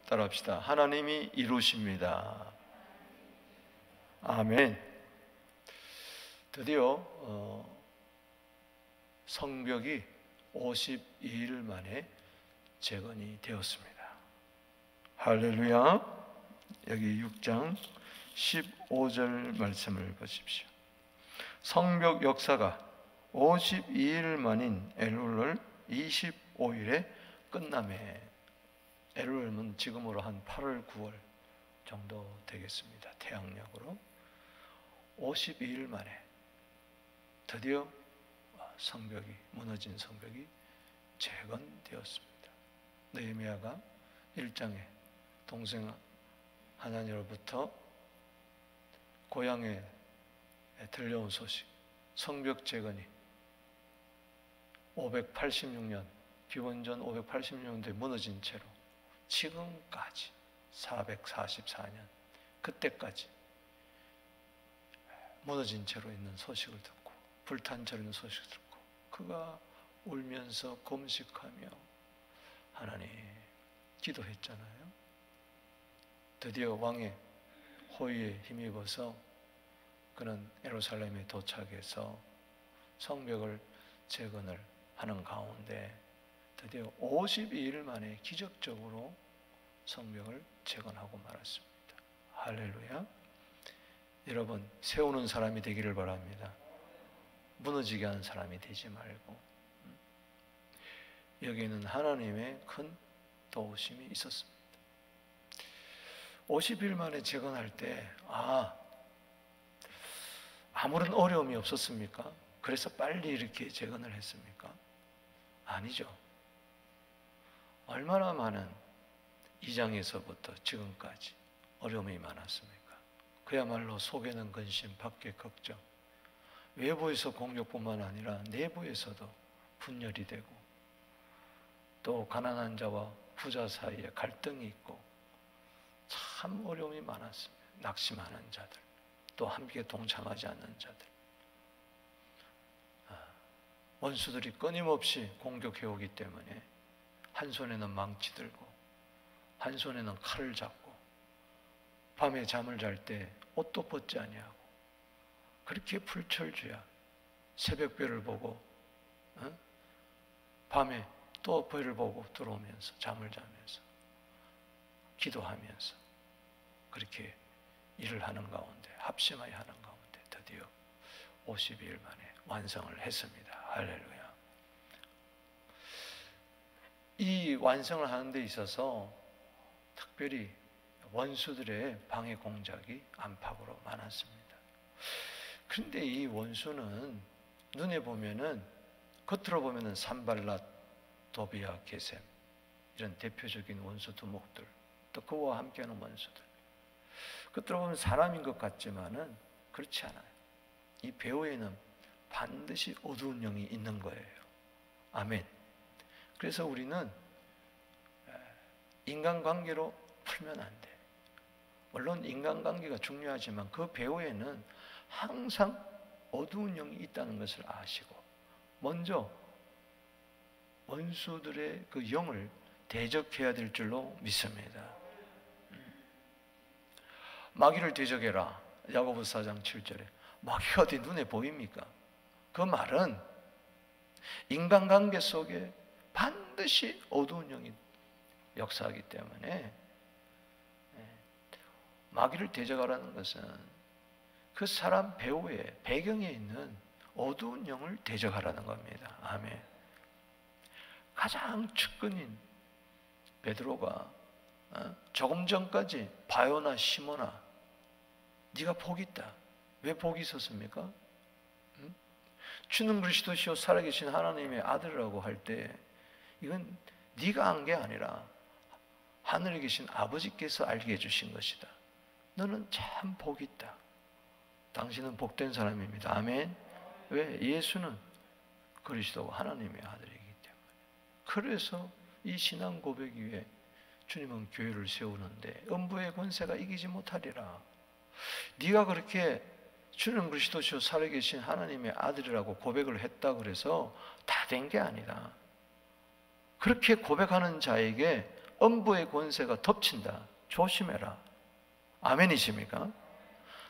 따라합시다. 하나님이 이루십니다. 아멘. 드디어 성벽이 52일 만에 재건이 되었습니다. 할렐루야. 여기 6장 15절 말씀을 보십시오. 성벽 역사가 52일 만인 엘룰 25일에 끝남에, 엘룰은 지금으로 한 8월 9월 정도 되겠습니다. 태양력으로 52일 만에 드디어 성벽이, 무너진 성벽이 재건되었습니다. 느헤미야가 1장에 동생 하나님으로부터 고향에 들려온 소식, 성벽 재건이 586년, 기원전 586년도에 무너진 채로 지금까지 444년, 그때까지 무너진 채로 있는 소식을 듣고, 불탄 채로 있는 소식을 듣고, 그가 울면서 금식하며 하나님 기도했잖아요. 드디어 왕의 호의에 힘입어서 그는 예루살렘에 도착해서 성벽을 재건을 하는 가운데 드디어 52일 만에 기적적으로 성벽을 재건하고 말았습니다. 할렐루야. 여러분, 세우는 사람이 되기를 바랍니다. 무너지게 하는 사람이 되지 말고. 여기에는 하나님의 큰 도우심이 있었습니다. 50일 만에 재건할 때 아무런 어려움이 없었습니까? 그래서 빨리 이렇게 재건을 했습니까? 아니죠. 얼마나 많은 2장에서부터 지금까지 어려움이 많았습니까? 그야말로 속에는 근심, 밖에 걱정, 외부에서 공격뿐만 아니라 내부에서도 분열이 되고, 또 가난한 자와 부자 사이에 갈등이 있고 참 어려움이 많았습니다. 낙심하는 자들, 또 함께 동참하지 않는 자들, 원수들이 끊임없이 공격해오기 때문에 한 손에는 망치 들고 한 손에는 칼을 잡고 밤에 잠을 잘 때 옷도 벗지 아니하고 그렇게 불철주야 새벽별을 보고 밤에 또 별을 보고 들어오면서 잠을 자면서 기도하면서 그렇게 일을 하는 가운데, 합심하여 하는 가운데 드디어 52일 만에 완성을 했습니다. 할렐루야. 이 완성을 하는 데 있어서 특별히 원수들의 방해 공작이 안팎으로 많았습니다. 그런데 이 원수는 눈에 보면은, 겉으로 보면은 산발랏, 도비아, 게셈, 이런 대표적인 원수 두목들, 또 그와 함께하는 원수들, 겉으로 보면 사람인 것 같지만은 그렇지 않아요. 이 배후에는 반드시 어두운 영이 있는 거예요. 아멘. 그래서 우리는 인간관계로 풀면 안 돼. 물론 인간관계가 중요하지만 그 배후에는 항상 어두운 영이 있다는 것을 아시고 먼저 원수들의 그 영을 대적해야 될 줄로 믿습니다. 마귀를 대적해라. 야고보서 4장 7절에. 마귀가 어디 눈에 보입니까? 그 말은 인간관계 속에 반드시 어두운 영이 역사하기 때문에 마귀를 대적하라는 것은 그 사람 배후에, 배경에 있는 어두운 영을 대적하라는 겁니다. 아멘. 가장 측근인 베드로가 조금 전까지 바요나 시모나, 네가 복이 있다. 왜 복이 있었습니까? 주는 그리스도시요 살아계신 하나님의 아들이라고 할 때 이건 네가 한 게 아니라 하늘에 계신 아버지께서 알게 해주신 것이다. 너는 참 복이 있다. 당신은 복된 사람입니다. 아멘. 왜? 예수는 그리스도가 하나님의 아들이기 때문에. 그래서 이 신앙 고백 위에 주님은 교회를 세우는데 음부의 권세가 이기지 못하리라. 네가 그렇게 주는 그리스도시요 살아계신 하나님의 아들이라고 고백을 했다 그래서 다 된 게 아니다. 그렇게 고백하는 자에게 음부의 권세가 덮친다. 조심해라. 아멘이십니까?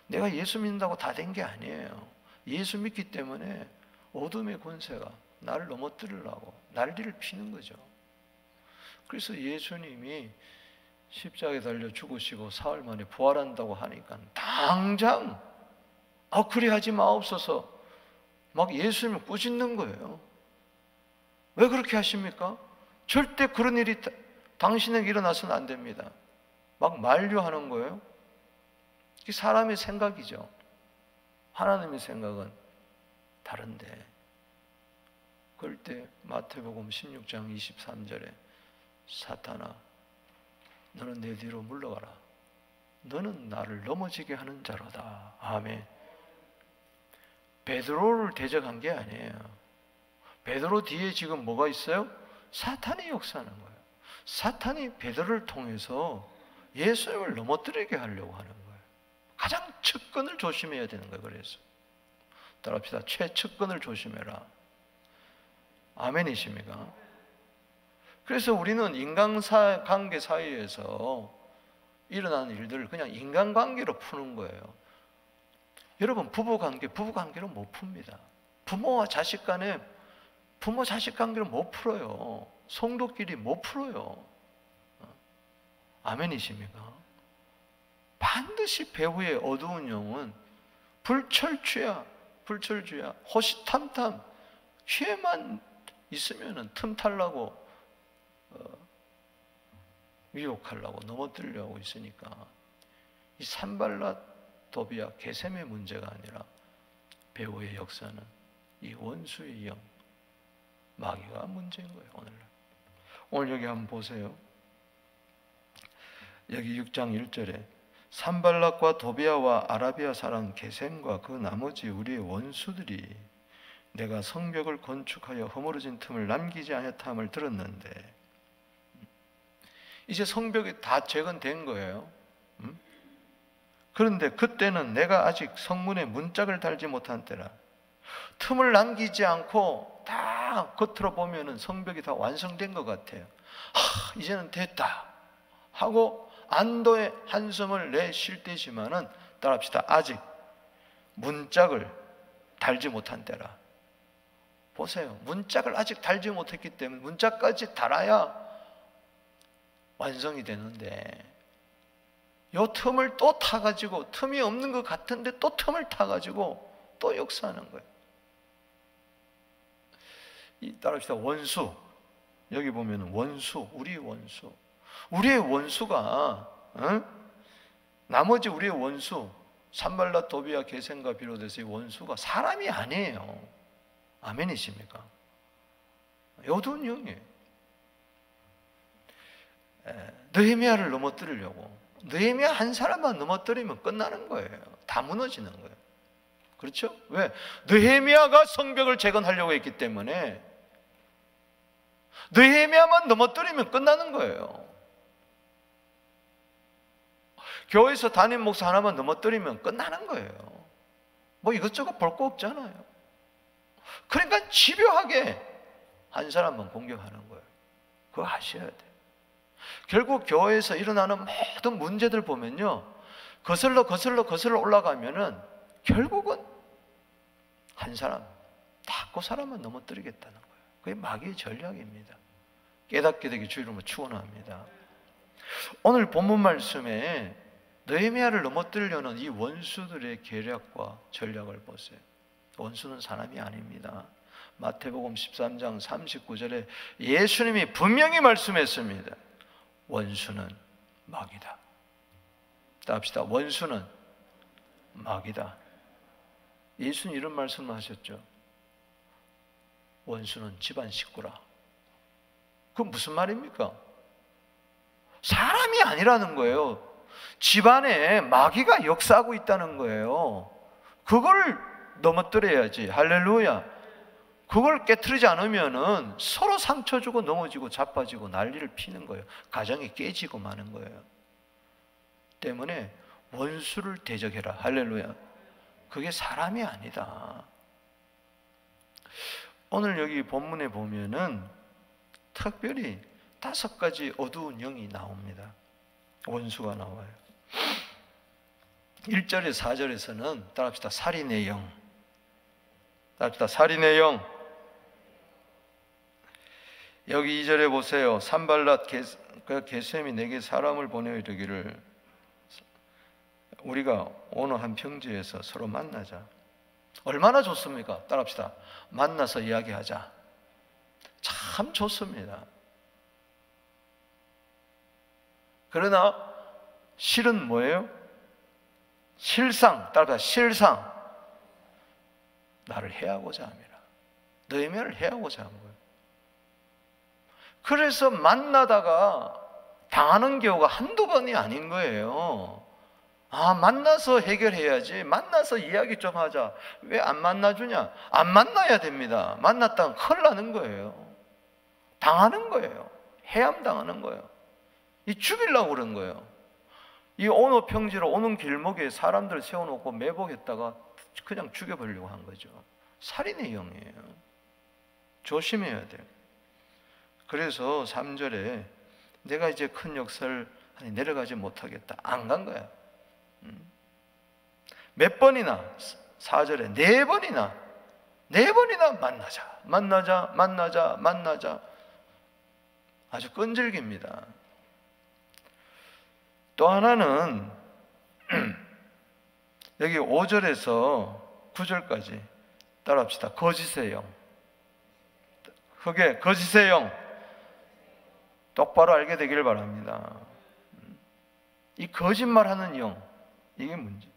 내가 예수 믿는다고 다 된 게 아니에요. 예수 믿기 때문에 어둠의 권세가 나를 넘어뜨리려고 난리를 피는 거죠. 그래서 예수님이 십자가에 달려 죽으시고 사흘 만에 부활한다고 하니까 당장 그리 하지 마옵소서 막 예수님을 꾸짖는 거예요. 왜 그렇게 하십니까? 절대 그런 일이 당신에게 일어나서는 안 됩니다. 막 만류하는 거예요. 이게 사람의 생각이죠. 하나님의 생각은 다른데. 그럴 때 마태복음 16장 23절에 사탄아 너는 내 뒤로 물러가라. 너는 나를 넘어지게 하는 자로다. 아멘. 베드로를 대적한 게 아니에요. 베드로 뒤에 지금 뭐가 있어요? 사탄이 역사하는 거예요. 사탄이 베드로를 통해서 예수님을 넘어뜨리게 하려고 하는 거예요. 가장 측근을 조심해야 되는 거예요. 그래서 따라합시다. 최측근을 조심해라. 아멘이십니까? 그래서 우리는 인간관계 사이에서 일어나는 일들을 그냥 인간관계로 푸는 거예요. 여러분 부부관계로 못 풉니다. 부모와 자식 간에 부모 자식 관계를 못 풀어요. 성도끼리 못 풀어요. 아멘이십니까? 반드시 배후의 어두운 영은 불철주야, 호시탐탐, 기회만 있으면 틈타려고 유혹하려고 넘어뜨리려고 있으니까 이 산발랏 도비아 게셈의 문제가 아니라 배후의 역사는 이 원수의 영 마귀가 문제인 거예요. 오늘 여기 한번 보세요. 여기 6장 1절에 산발랏과 도비아와 아라비아 사람 게셈과 그 나머지 우리의 원수들이 내가 성벽을 건축하여 허물어진 틈을 남기지 아니함을 들었는데 이제 성벽이 다 재건된 거예요. 그런데 그때는 내가 아직 성문에 문짝을 달지 못한 때라. 틈을 남기지 않고 다 겉으로 보면은 성벽이 다 완성된 것 같아요. 이제는 됐다 하고 안도의 한숨을 내쉴 때지만은 따라합시다. 아직 문짝을 달지 못한 때라. 보세요. 문짝을 아직 달지 못했기 때문에 문짝까지 달아야 완성이 되는데 요 틈을 또 타가지고 틈이 없는 것 같은데 또 틈을 타가지고 또 역사하는 거예요. 따라합시다. 원수. 여기 보면 원수, 우리의 원수. 우리의 원수가 나머지 우리의 원수 산발랏 도비아 게셈과 비롯해서 이 원수가 사람이 아니에요. 아멘이십니까? 어두운 영이에요. 느헤미야를 넘어뜨리려고 느헤미야 한 사람만 넘어뜨리면 끝나는 거예요. 다 무너지는 거예요. 그렇죠? 왜? 느헤미야가 성벽을 재건하려고 했기 때문에 느헤미야만 넘어뜨리면 끝나는 거예요. 교회에서 담임 목사 하나만 넘어뜨리면 끝나는 거예요. 뭐 이것저것 볼 거 없잖아요. 그러니까 집요하게 한 사람만 공격하는 거예요. 그거 아셔야 돼요. 결국 교회에서 일어나는 모든 문제들 보면요, 거슬러 올라가면은 결국은 한 사람, 딱 그 사람만 넘어뜨리겠다는 거예요. 그게 마귀의 전략입니다. 깨닫게 되기 주의 이름으로 축원합니다. 오늘 본문 말씀에 느헤미야를 넘어뜨리려는 이 원수들의 계략과 전략을 보세요. 원수는 사람이 아닙니다. 마태복음 13장 39절에 예수님이 분명히 말씀했습니다. 원수는 마귀다. 따합시다. 원수는 마귀다. 예수는 이런 말씀을 하셨죠. 원수는 집안 식구라. 그건 무슨 말입니까? 사람이 아니라는 거예요. 집안에 마귀가 역사하고 있다는 거예요. 그걸 넘어뜨려야지. 할렐루야. 그걸 깨트리지 않으면은 서로 상처 주고 넘어지고 자빠지고 난리를 피는 거예요. 가정이 깨지고 마는 거예요. 때문에 원수를 대적해라. 할렐루야. 그게 사람이 아니다. 오늘 여기 본문에 보면은 특별히 5가지 어두운 영이 나옵니다. 원수가 나와요. 1절에 4절에서는 따라합시다. 살인의 영. 따라합시다. 살인의 영. 여기 2절에 보세요. 산발랏 게셈이 내게 사람을 보내어 이르기를 우리가 어느 한 평지에서 서로 만나자. 얼마나 좋습니까? 따라합시다. 만나서 이야기하자. 참 좋습니다. 그러나 실은 뭐예요? 실상, 따라합시다. 실상. 나를 해하고자 함이라. 너희를 해하고자 한 거예요. 그래서 만나다가 당하는 경우가 한두 번이 아닌 거예요. 만나서 해결해야지. 만나서 이야기 좀 하자. 왜 안 만나주냐? 안 만나야 됩니다. 만났다가 큰일 나는 거예요. 당하는 거예요. 해함 당하는 거예요. 죽이려고 그런 거예요. 이 어느 평지로 오는 길목에 사람들 세워놓고 매복했다가 그냥 죽여버리려고 한 거죠. 살인의 영이에요. 조심해야 돼요. 그래서 3절에 내가 이제 큰 역사를 내려가지 못하겠다. 안 간 거야. 몇 번이나 4절에 4번이나 만나자. 아주 끈질깁니다. 또 하나는 여기 5절에서 9절까지 따라합시다. 거짓의 영. 흑의 거짓의 영. 똑바로 알게 되기를 바랍니다. 이 거짓말하는 영, 이게 문제.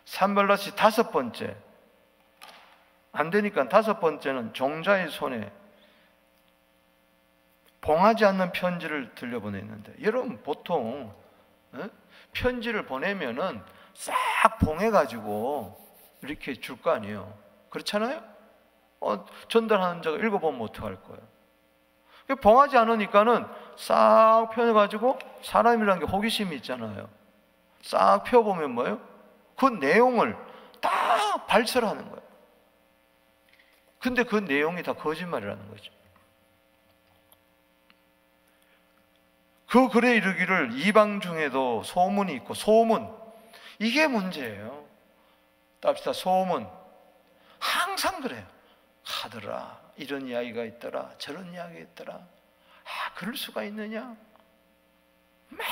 산발랏이 5번째. 안 되니까 5번째는 종자의 손에 봉하지 않는 편지를 들려보냈는데, 여러분 보통 편지를 보내면은 싹 봉해가지고 이렇게 줄 거 아니에요. 그렇잖아요? 전달하는 자가 읽어보면 어떡할 거예요? 봉하지 않으니까는 싹 펴가지고, 사람이라는 게 호기심이 있잖아요. 싹 펴보면 뭐예요? 그 내용을 다 발설하는 거예요. 근데 그 내용이 다 거짓말이라는 거죠. 그 글에 이르기를 이방 중에도 소문이 있고, 소문, 이게 문제예요. 답시다. 소문. 항상 그래요. 하더라, 이런 이야기가 있더라, 저런 이야기가 있더라. 그럴 수가 있느냐? 막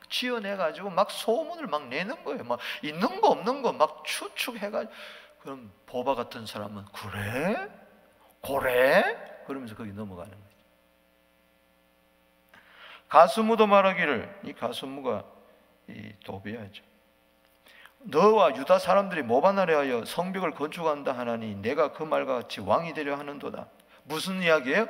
지어내가지고 막 소문을 막 내는 거예요. 막 있는 거 없는 거 막 추측해가지고. 그럼 보바 같은 사람은 그래? 그러면서 거기 넘어가는 거예요. 가스무도 말하기를, 이 가스무가 이 도비야죠. 너와 유다 사람들이 모반하려 하여 성벽을 건축한다 하나니 내가 그 말과 같이 왕이 되려 하는도다. 무슨 이야기예요?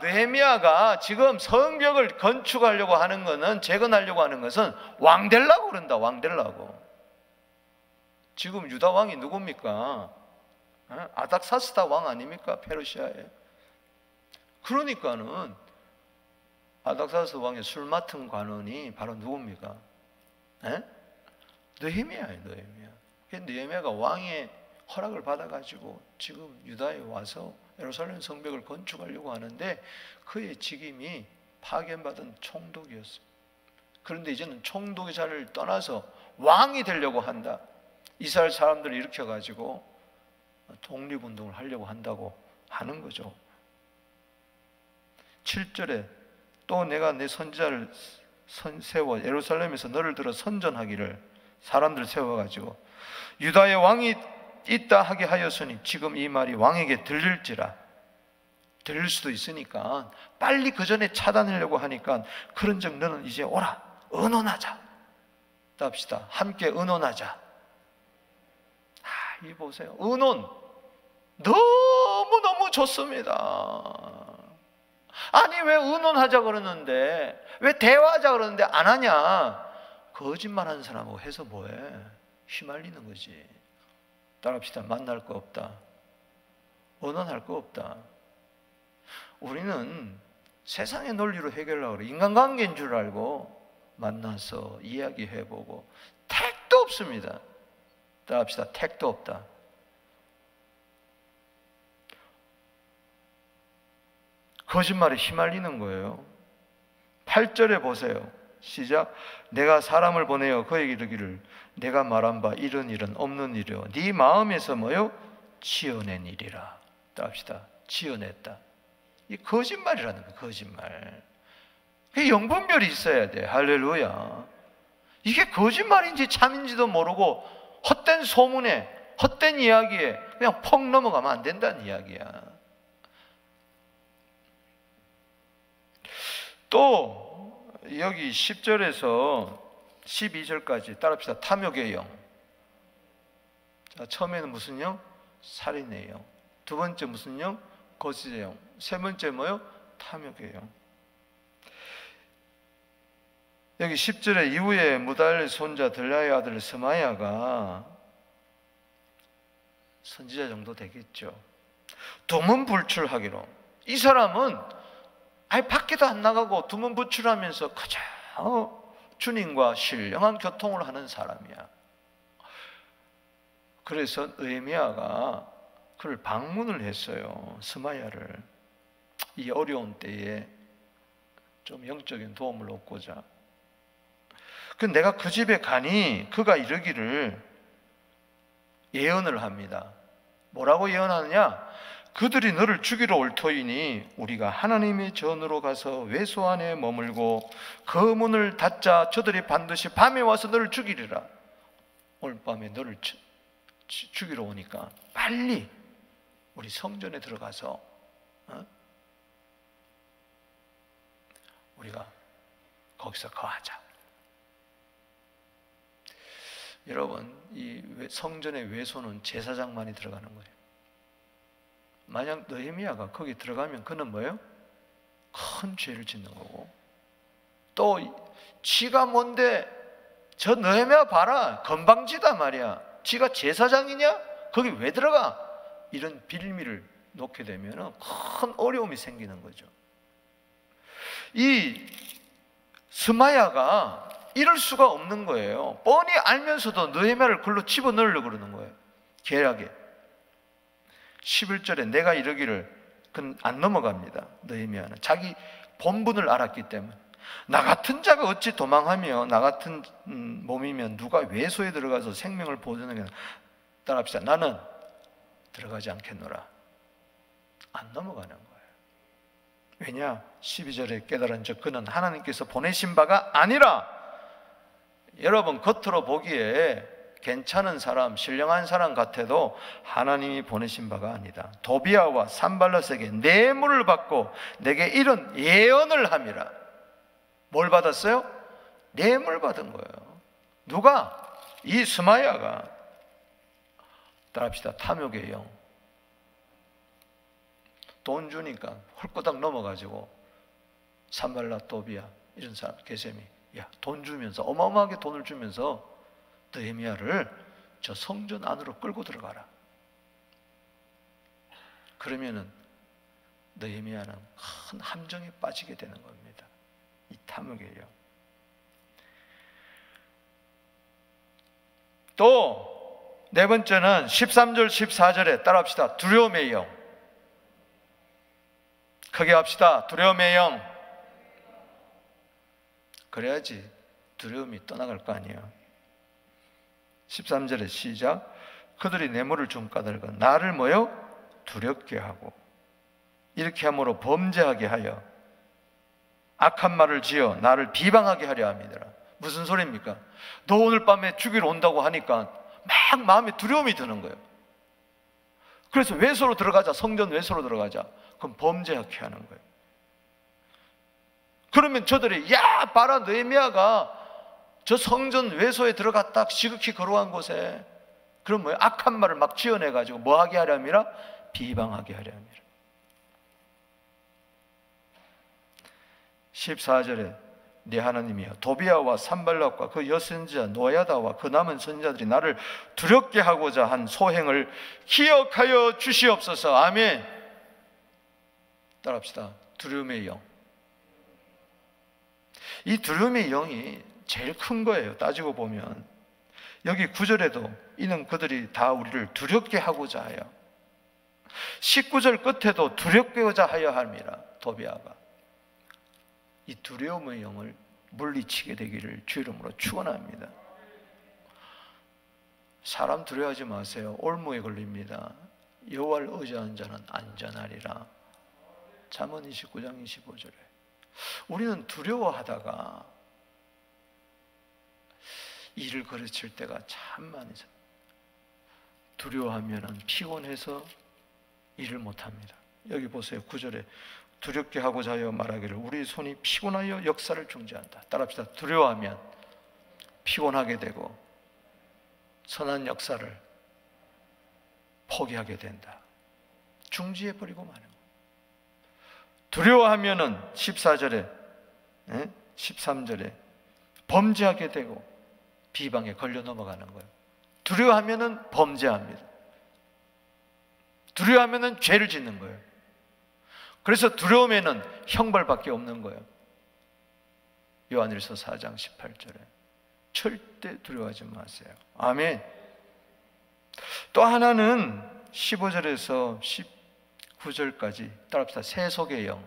느헤미야가 지금 성벽을 건축하려고 하는 것은, 재건하려고 하는 것은 왕 되려고 그런다. 왕 되려고. 지금 유다 왕이 누굽니까? 아닥사스다 왕 아닙니까? 페르시아에. 그러니까는 아닥사스 왕의 술 맡은 관원이 바로 누굽니까? 느헤미야예요. 느헤미야가 왕의 허락을 받아가지고 지금 유다에 와서 예루살렘 성벽을 건축하려고 하는데, 그의 직임이 파견받은 총독이었어요. 그런데 이제는 총독의 자리를 떠나서 왕이 되려고 한다. 이스라엘 사람들을 일으켜가지고 독립운동을 하려고 한다고 하는 거죠. 7절에 또 내가 내 선지자를 세워 예루살렘에서 너를 들어 선전하기를, 사람들 세워가지고 유다의 왕이 있다 하게 하였으니 지금 이 말이 왕에게 들릴지라. 들릴 수도 있으니까 빨리 그 전에 차단하려고 하니까, 그런즉 너는 이제 오라, 의논하자. 답시다. 함께 의논하자. 이 보세요. 의논 너무너무 좋습니다. 아니 왜 의논하자 그러는데, 왜 대화하자 그러는데 안 하냐? 거짓말하는 사람하고 해서 뭐해? 휘말리는 거지. 따라합시다. 만날 거 없다. 의논할 거 없다. 우리는 세상의 논리로 해결하려고 그래. 인간관계인 줄 알고 만나서 이야기해보고, 택도 없습니다. 따라합시다. 택도 없다. 거짓말에 휘말리는 거예요. 8절에 보세요. 시작. 내가 사람을 보내어 그에게 이르기를 내가 말한 바 이런 일은 없는 일이요 네 마음에서 뭐요? 지어낸 일이라. 합시다. 지어냈다. 이 거짓말이라는 거예요. 거짓말. 그 영분별이 있어야 돼. 할렐루야. 이게 거짓말인지 참인지도 모르고 헛된 소문에 헛된 이야기에 그냥 퍽 넘어가면 안 된다는 이야기야. 또 여기 10절에서 12절까지 따라합시다. 탐욕의 영. 자, 처음에는 무슨 영? 살인의 영. 두 번째 무슨 영? 거짓의 영. 세 번째 뭐요? 탐욕의 영. 여기 10절에 이후에 무달 손자 들라의 아들 스마야가 선지자 정도 되겠죠. 두문불출하기로. 이 사람은 아예 밖에도 안 나가고 두문불출하면서 그저 주님과 신령한 교통을 하는 사람이야. 그래서 느헤미야가 그를 방문을 했어요. 스마야를. 이 어려운 때에 좀 영적인 도움을 얻고자. 내가 그 집에 가니 그가 이르기를 예언을 합니다. 뭐라고 예언하느냐? 그들이 너를 죽이러 올 터이니 우리가 하나님의 전으로 가서 외소 안에 머물고 그 문을 닫자 저들이 반드시 밤에 와서 너를 죽이리라. 오늘 밤에 너를 죽이러 오니까 빨리 우리 성전에 들어가서 우리가 거기서 거하자. 여러분, 이 성전의 외소는 제사장만이 들어가는 거예요. 만약 느헤미야가 거기 들어가면 그는 뭐예요? 큰 죄를 짓는 거고, 또 지가 뭔데 저 느헤미야 봐라 건방지다 말이야. 지가 제사장이냐? 거기 왜 들어가? 이런 빌미를 놓게 되면 큰 어려움이 생기는 거죠. 이 스마야가 이럴 수가 없는 거예요. 뻔히 알면서도 느헤미야를 글로 집어넣으려고 그러는 거예요. 계략에. 11절에 내가 이르기를 그는 안 넘어갑니다. 느헤미야는 자기 본분을 알았기 때문에 나 같은 자가 어찌 도망하며 나 같은 몸이면 누가 외소에 들어가서 생명을 보존하겠나. 따라합시다. 나는 들어가지 않겠노라. 안 넘어가는 거예요. 왜냐? 12절에 깨달은 적 그는 하나님께서 보내신 바가 아니라. 여러분, 겉으로 보기에 괜찮은 사람, 신령한 사람 같아도 하나님이 보내신 바가 아니다. 도비아와 산발랏에게 뇌물을 받고 내게 이런 예언을 함이라. 뭘 받았어요? 뇌물 받은 거예요. 누가? 이 스마야가. 따라합시다. 탐욕의 영. 돈 주니까 홀꼬닥 넘어가지고 산발랏, 도비아 이런 사람, 게셈이 야, 돈 주면서 어마어마하게 돈을 주면서 느헤미야를 저 성전 안으로 끌고 들어가라. 그러면은 느헤미야는 큰 함정에 빠지게 되는 겁니다. 이 탐욕의 영. 또 네 번째는 13절 14절에 따라합시다. 두려움의 영. 크게 합시다. 두려움의 영. 그래야지 두려움이 떠나갈 거 아니에요. 13절에 시작. 그들이 뇌물을 좀 까닭은 나를 뭐요? 두렵게 하고 이렇게 함으로 범죄하게 하여 악한 말을 지어 나를 비방하게 하려 합니다. 무슨 소리입니까? 너 오늘 밤에 죽이러 온다고 하니까 막 마음에 두려움이 드는 거예요. 그래서 외소로 들어가자. 성전 외소로 들어가자. 그럼 범죄하게 하는 거예요. 그러면 저들이 야 봐라 느헤미야가 저 성전 외소에 들어갔다 지극히 거룩한 곳에 그럼 뭐예요? 악한 말을 막 지어내가지고 뭐 하게 하려 함이라? 비방하게 하려 함이라. 14절에 네 하나님이여 도비아와 산발랏과 그 여선지자 노야다와 그 남은 선지자들이 나를 두렵게 하고자 한 소행을 기억하여 주시옵소서. 아멘. 따라합시다. 두려움의 영. 이 두려움의 영이 제일 큰 거예요. 따지고 보면 여기 9절에도 이는 그들이 다 우리를 두렵게 하고자 하여 19절 끝에도 두렵고자 하여 함이라. 도비아가 이 두려움의 영을 물리치게 되기를 주 이름으로 축원합니다. 사람 두려워하지 마세요. 올무에 걸립니다. 여호와를 의지하는 자는 안전하리라. 잠언 29장 25절에 우리는 두려워하다가 일을 거르칠 때가 참 많이 있어요. 두려워하면 피곤해서 일을 못합니다. 여기 보세요. 9절에 두렵게 하고자 하여 말하기를 우리 손이 피곤하여 역사를 중지한다. 따라합시다. 두려워하면 피곤하게 되고 선한 역사를 포기하게 된다. 중지해버리고 마는 거예요. 두려워하면은 14절에 13절에 범죄하게 되고 비방에 걸려 넘어가는 거예요. 두려워하면은 범죄합니다. 두려워하면은 죄를 짓는 거예요. 그래서 두려움에는 형벌밖에 없는 거예요. 요한일서 4장 18절에 절대 두려워하지 마세요. 아멘. 또 하나는 15절에서 19절까지 따라합시다. 세속의 영.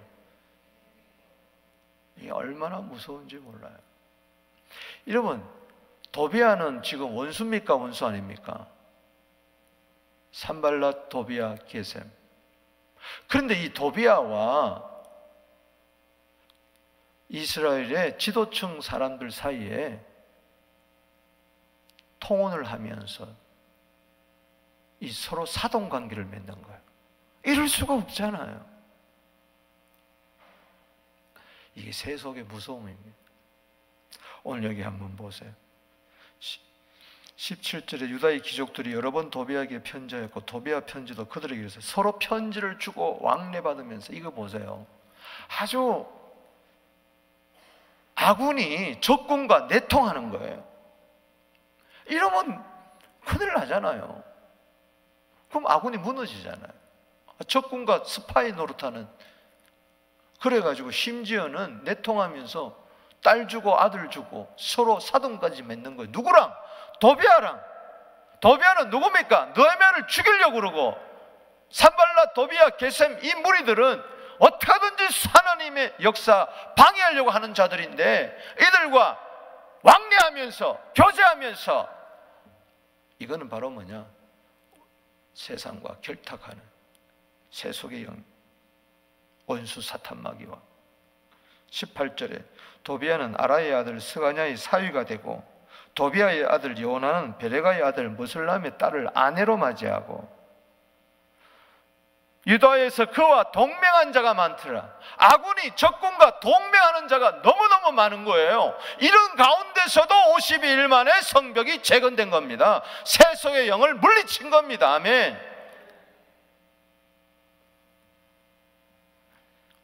이게 얼마나 무서운지 몰라요. 여러분, 도비아는 지금 원수입니까? 원수 아닙니까? 산발랏, 도비아, 게셈. 그런데 이 도비아와 이스라엘의 지도층 사람들 사이에 통혼을 하면서 이 서로 사돈 관계를 맺는 거예요. 이럴 수가 없잖아요. 이게 세속의 무서움입니다. 오늘 여기 한번 보세요. 17절에 유다의 귀족들이 여러 번 도비아에게 편지하였고 도비아 편지도 그들에게 이르서 서로 편지를 주고 왕래받으면서 이거 보세요. 아주 아군이 적군과 내통하는 거예요. 이러면 큰일 나잖아요. 그럼 아군이 무너지잖아요. 적군과 스파이 노릇하는. 그래가지고 심지어는 내통하면서 딸 주고 아들 주고 서로 사돈까지 맺는 거예요. 누구랑? 도비아랑. 도비아는 누굽니까? 느헤미야를 죽이려고 그러고 산발랏, 도비아, 게셈 이 무리들은 어떻게든지 하나님의 역사 방해하려고 하는 자들인데 이들과 왕래하면서 교제하면서 이거는 바로 뭐냐? 세상과 결탁하는 세속의 영, 원수 사탄 마귀와 18절에 도비아는 아라의 아들 스가냐의 사위가 되고 도비아의 아들 요나는 베레가의 아들 무슬람의 딸을 아내로 맞이하고 유다에서 그와 동맹한 자가 많더라. 아군이 적군과 동맹하는 자가 너무너무 많은 거예요. 이런 가운데서도 52일 만에 성벽이 재건된 겁니다. 세속의 영을 물리친 겁니다. 아멘.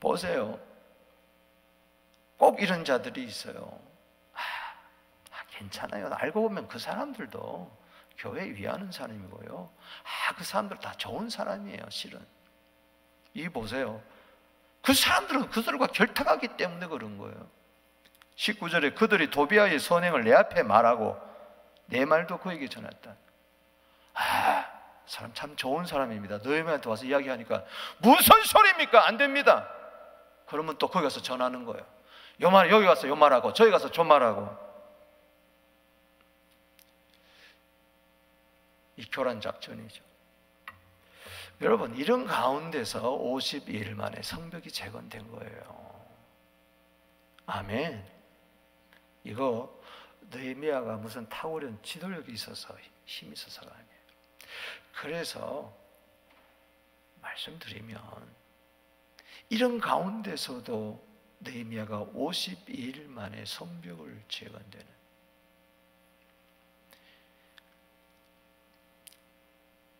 보세요. 꼭 이런 자들이 있어요. 괜찮아요. 알고 보면 그 사람들도 교회 위하는 사람이고요. 그 사람들 다 좋은 사람이에요. 실은 이 보세요. 그 사람들은 그들과 결탁하기 때문에 그런 거예요. 19절에 그들이 도비아의 선행을 내 앞에 말하고 내 말도 그에게 전했다. 사람 참 좋은 사람입니다. 너희한테 와서 이야기하니까 무슨 소리입니까? 안 됩니다. 그러면 또 거기 가서 전하는 거예요. 요 말, 여기 가서 요 말하고 저기 가서 저 말하고. 이 교란 작전이죠. 여러분, 이런 가운데서 52일 만에 성벽이 재건된 거예요. 아멘. 이거 느헤미야가 무슨 탁월한 지도력이 있어서 힘이 있어서가 아니에요. 그래서 말씀드리면 이런 가운데서도 느헤미야가 52일 만에 성벽을 재건되는,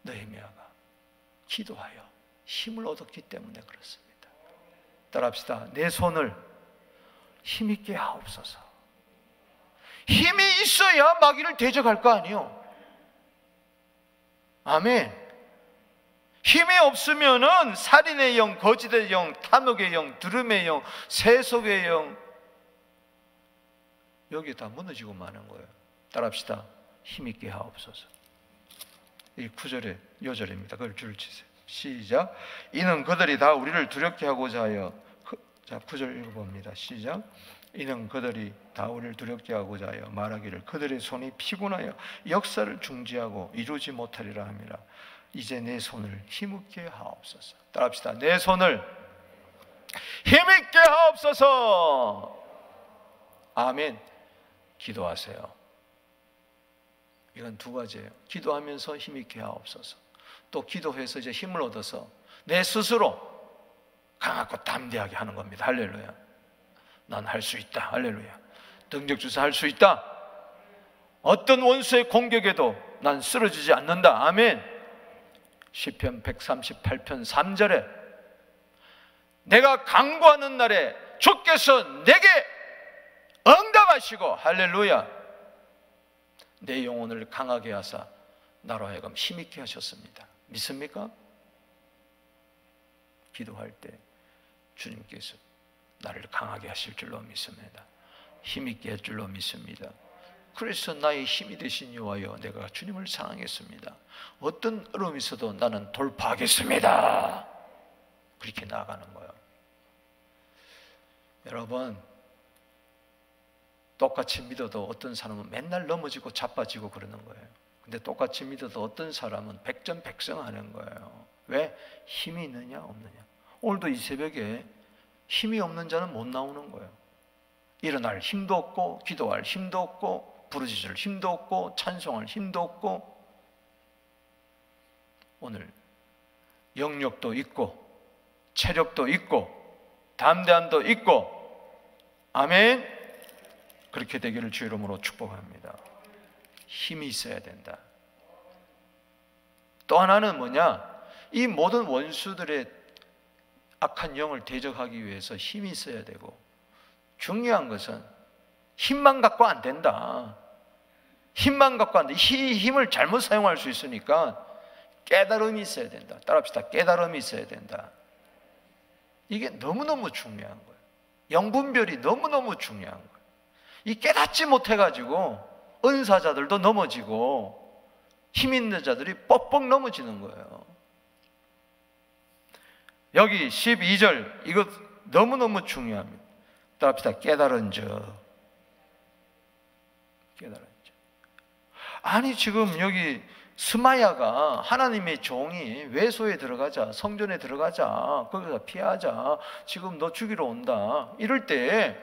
느헤미야가 기도하여 힘을 얻었기 때문에 그렇습니다. 따라합시다. 내 손을 힘있게 하옵소서. 힘이 있어야 마귀를 대적할 거 아니요. 아멘. 힘이 없으면은 살인의 영, 거짓의 영, 탐욕의 영, 두름의 영, 세속의 영, 여기 다 무너지고 마는 거예요. 따라합시다. 힘있게 하옵소서. 이 9절에 요절입니다. 그걸 줄 치세요. 시작. 이는 그들이 다 우리를 두렵게 하고자 하여, 자 9절 읽어봅니다. 시작. 이는 그들이 다 우리를 두렵게 하고자 하여 말하기를 그들의 손이 피곤하여 역사를 중지하고 이루지 못하리라 함이라. 이제 내 손을 힘있게 하옵소서. 따라합시다. 내 손을 힘있게 하옵소서. 아멘. 기도하세요. 이건 두 가지예요. 기도하면서 힘있게 하옵소서. 또 기도해서 이제 힘을 얻어서 내 스스로 강하고 담대하게 하는 겁니다. 할렐루야. 난 할 수 있다. 할렐루야. 능력 주사 할 수 있다. 어떤 원수의 공격에도 난 쓰러지지 않는다. 아멘. 시편 138편 3절에 내가 간구하는 날에 주께서 내게 응답하시고, 할렐루야, 내 영혼을 강하게 하사 나로 하여금 힘있게 하셨습니다. 믿습니까? 기도할 때 주님께서 나를 강하게 하실 줄로 믿습니다. 힘있게 할 줄로 믿습니다. 그래서 나의 힘이 되신 여호와여, 내가 주님을 사랑했습니다. 어떤 어려움이 있어도 나는 돌파하겠습니다. 그렇게 나아가는 거예요. 여러분, 똑같이 믿어도 어떤 사람은 맨날 넘어지고 자빠지고 그러는 거예요. 근데 똑같이 믿어도 어떤 사람은 백전백승하는 거예요. 왜? 힘이 있느냐 없느냐. 오늘도 이 새벽에 힘이 없는 자는 못 나오는 거예요. 일어날 힘도 없고, 기도할 힘도 없고, 부르짖을 힘도 없고, 찬송할 힘도 없고, 오늘 영력도 있고 체력도 있고 담대함도 있고, 아멘. 그렇게 되기를 주의 이름으로 축복합니다. 힘이 있어야 된다. 또 하나는 뭐냐? 이 모든 원수들의 악한 영을 대적하기 위해서 힘이 있어야 되고, 중요한 것은 힘만 갖고 안 된다. 힘만 갖고 안 돼. 이 힘을 잘못 사용할 수 있으니까 깨달음이 있어야 된다. 따라합시다. 깨달음이 있어야 된다. 이게 너무너무 중요한 거예요. 영분별이 너무너무 중요한 거예요. 이 깨닫지 못해가지고 은사자들도 넘어지고 힘 있는 자들이 뻑뻑 넘어지는 거예요. 여기 12절, 이거 너무너무 중요합니다. 따라합시다. 깨달은 자. 깨달은 자. 아니, 지금 여기 스마야가 하나님의 종이 외소에 들어가자, 성전에 들어가자, 거기서 피하자, 지금 너 죽이러 온다, 이럴 때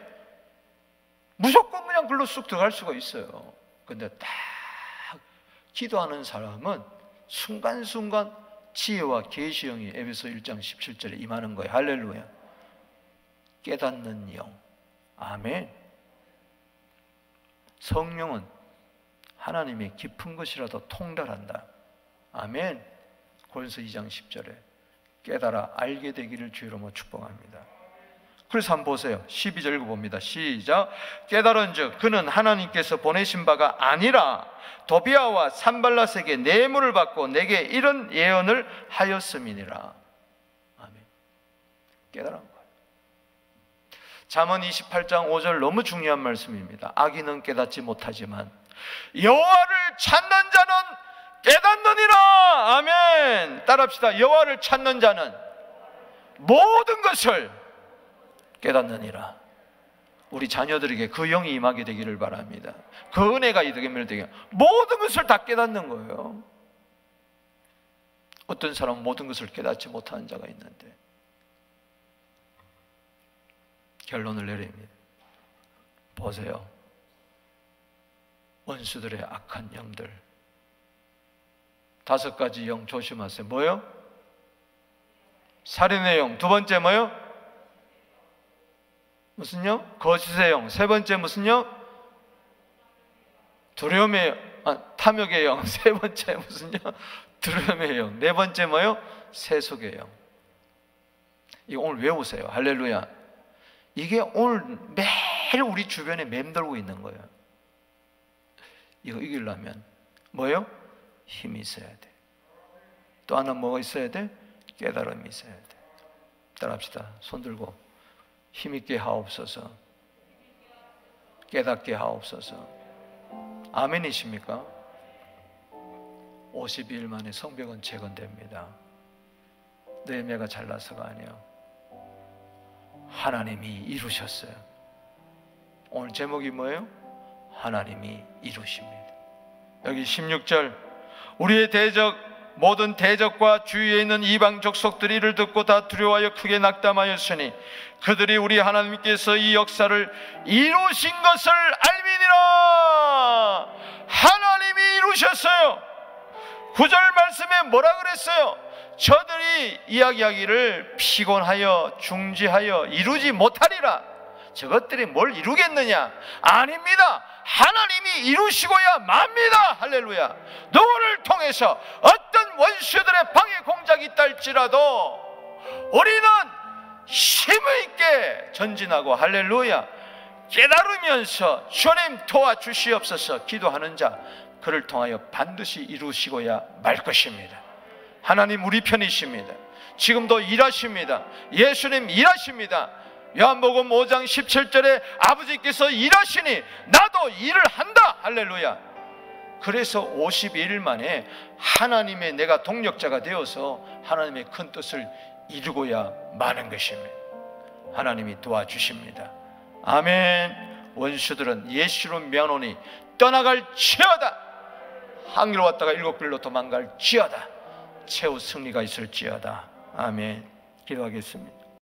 무조건 그냥 글로 쑥 들어갈 수가 있어요. 근데 딱 기도하는 사람은 순간순간 지혜와 계시형이 에베소 1장 17절에 임하는 거예요. 할렐루야. 깨닫는 영. 아멘. 성령은 하나님의 깊은 것이라도 통달한다. 아멘. 고린도서 2장 10절에 깨달아 알게 되기를 주의 이름으로 축복합니다. 그래서 한번 보세요. 12절 읽어봅니다. 시작. 깨달은즉 그는 하나님께서 보내신 바가 아니라 도비아와 산발랏에게 뇌물을 받고 내게 이런 예언을 하였음이니라. 아멘. 깨달은 거예요. 잠언 28장 5절 너무 중요한 말씀입니다. 악인은 깨닫지 못하지만 여호와를 찾는 자는 깨닫느니라. 아멘. 따라합시다. 여호와를 찾는 자는 모든 것을 깨닫느니라. 우리 자녀들에게 그 영이 임하게 되기를 바랍니다. 그 은혜가 이득임을 되게 모든 것을 다 깨닫는 거예요. 어떤 사람은 모든 것을 깨닫지 못하는 자가 있는데 결론을 내립니다. 보세요. 원수들의 악한 영들 5가지 영 조심하세요. 뭐요? 살인의 영. 2번째 뭐요? 무슨요? 거짓의 영. 3번째 무슨요? 두려움의 탐욕의 영. 3번째 무슨요? 두려움의 영. 4번째 뭐요? 세속의 영. 이거 오늘 외우세요. 할렐루야. 이게 오늘 매일 우리 주변에 맴돌고 있는 거예요. 이거 이기려면 뭐요? 힘이 있어야 돼. 또 하나 뭐가 있어야 돼? 깨달음이 있어야 돼. 따라합시다. 손 들고 힘있게 하옵소서. 깨닫게 하옵소서. 아멘이십니까? 52일 만에 성벽은 재건됩니다. 느헤미야가 잘나서가 아니에요. 하나님이 이루셨어요. 오늘 제목이 뭐예요? 하나님이 이루십니다. 여기 16절, 우리의 대적 모든 대적과 주위에 있는 이방 족속들이 이를 듣고 다 두려워하여 크게 낙담하였으니 그들이 우리 하나님께서 이 역사를 이루신 것을 알미니라. 하나님이 이루셨어요. 9절 말씀에 뭐라 그랬어요? 저들이 이야기하기를 피곤하여 중지하여 이루지 못하리라. 저것들이 뭘 이루겠느냐? 아닙니다. 하나님이 이루시고야 맙니다. 할렐루야. 누구를 통해서 어떤 원수들의 방해 공작이 있다 할지라도 우리는 힘을 있게 전진하고, 할렐루야, 깨달으면서 주님 도와주시옵소서 기도하는 자, 그를 통하여 반드시 이루시고야 말 것입니다. 하나님 우리 편이십니다. 지금도 일하십니다. 예수님 일하십니다. 요한복음 5장 17절에 아버지께서 일하시니 나도 일을 한다. 할렐루야. 그래서 52일 만에 하나님의 내가 동력자가 되어서 하나님의 큰 뜻을 이루고야 마는 것입니다. 하나님이 도와주십니다. 아멘. 원수들은 예수로 명하노니 떠나갈지어다. 한 길로 왔다가 7길로 도망갈지어다. 최후 승리가 있을지어다. 아멘. 기도하겠습니다.